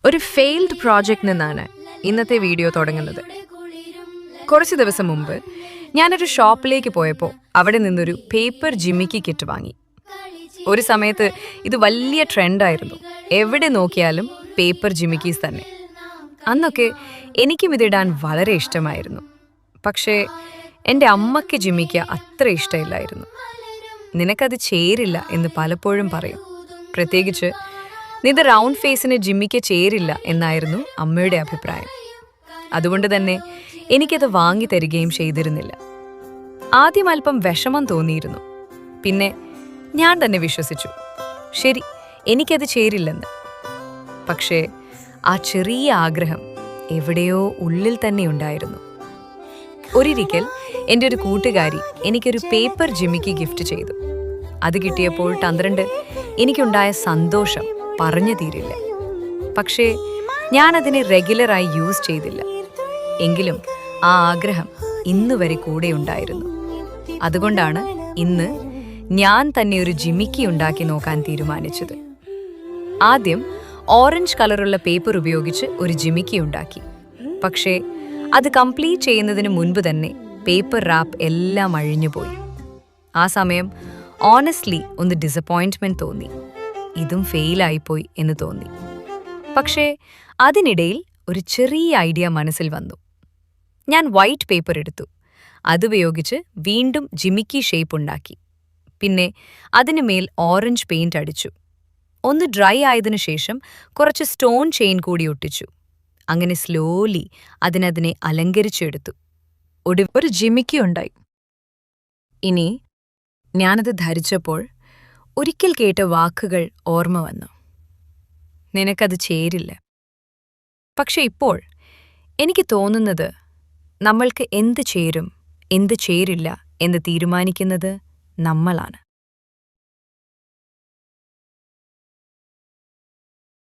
ഒരു ഫെയിൽഡ് പ്രോജക്റ്റിൽ നിന്നാണ് ഇന്നത്തെ വീഡിയോ തുടങ്ങുന്നത്. കുറച്ച് ദിവസം മുമ്പ് ഞാനൊരു ഷോപ്പിലേക്ക് പോയപ്പോൾ അവിടെ നിന്നൊരു പേപ്പർ ജിമിക്കി കിറ്റ് വാങ്ങി. ഒരു സമയത്ത് ഇത് വലിയ ട്രെൻഡായിരുന്നു. എവിടെ നോക്കിയാലും പേപ്പർ ജിമിക്കീസ് തന്നെ. അന്നൊക്കെ എനിക്കും ഇതിടാൻ വളരെ ഇഷ്ടമായിരുന്നു. പക്ഷേ എൻ്റെ അമ്മയ്ക്ക് ജിമിക്ക അത്ര ഇഷ്ടമില്ലായിരുന്നു. നിനക്കത് ചേരില്ല എന്ന് പലപ്പോഴും പറയും. പ്രത്യേകിച്ച് നിന്റെ റൗണ്ട് ഫേസിന് ജിമ്മിക്ക് ചേരില്ല എന്നായിരുന്നു അമ്മയുടെ അഭിപ്രായം. അതുകൊണ്ട് തന്നെ എനിക്കത് വാങ്ങി തരികയും ചെയ്തിരുന്നില്ല. ആദ്യം അല്പം വിഷമം തോന്നിയിരുന്നു. പിന്നെ ഞാൻ തന്നെ വിശ്വസിച്ചു, ശരി, എനിക്കത് ചേരില്ലെന്ന്. പക്ഷേ ആ ചെറിയ ആഗ്രഹം എവിടെയോ ഉള്ളിൽ തന്നെ ഉണ്ടായിരുന്നു. ഒരിക്കൽ എൻ്റെ ഒരു കൂട്ടുകാരി എനിക്കൊരു പേപ്പർ ജിമിക്കി ഗിഫ്റ്റ് ചെയ്തു. അത് കിട്ടിയപ്പോൾ 12 എനിക്കുണ്ടായ സന്തോഷം പറഞ്ഞു തീരില്ല. പക്ഷേ ഞാനതിനെ റെഗുലറായി യൂസ് ചെയ്തില്ല. എങ്കിലും ആ ആഗ്രഹം ഇന്നുവരെ കൂടെ ഉണ്ടായിരുന്നു. അതുകൊണ്ടാണ് ഇന്ന് ഞാൻ തന്നെ ഒരു ജിമിക്കി ഉണ്ടാക്കി നോക്കാൻ തീരുമാനിച്ചത്. ആദ്യം ഓറഞ്ച് കളറുള്ള പേപ്പർ ഉപയോഗിച്ച് ഒരു ജിമിക്കി ഉണ്ടാക്കി. പക്ഷേ അത് കംപ്ലീറ്റ് ചെയ്യുന്നതിന് മുൻപ് തന്നെ പേപ്പർ റാപ്പ് എല്ലാം അഴിഞ്ഞുപോയി. ആ സമയം ഓണസ്റ്റ്ലി ഒന്ന് ഡിസപ്പോയിൻറ്റ്മെൻറ്റ് തോന്നി. ഇതും ഫെയിലായിപ്പോയി എന്ന് തോന്നി. പക്ഷേ അതിനിടയിൽ ഒരു ചെറിയ ഐഡിയ മനസ്സിൽ വന്നു. ഞാൻ വൈറ്റ് പേപ്പർ എടുത്തു. അതുപയോഗിച്ച് വീണ്ടും ജിമിക്കി ഷേപ്പ് ഉണ്ടാക്കി. പിന്നെ അതിന് മേൽ ഓറഞ്ച് പെയിന്റ് അടിച്ചു. ഒന്ന് ഡ്രൈ ആയതിനു ശേഷം കുറച്ച് സ്റ്റോൺ ചെയിൻ കൂടി ഒട്ടിച്ചു. അങ്ങനെ സ്ലോലി അതിനെ അലങ്കരിച്ചെടുത്തു. ഒരു ജിമിക്കി ഉണ്ടായി. ഇനി ഞാനത് ധരിച്ചപ്പോൾ ഒരിക്കൽ കേട്ട വാക്കുകൾ ഓർമ്മ വന്നു. നിനക്കത് ചേരില്ല. പക്ഷെ ഇപ്പോൾ എനിക്ക് തോന്നുന്നത് നമ്മൾക്ക് എന്ത് ചേരും, എന്ത് ചേരില്ല എന്ന് തീരുമാനിക്കുന്നത് നമ്മളാണ്.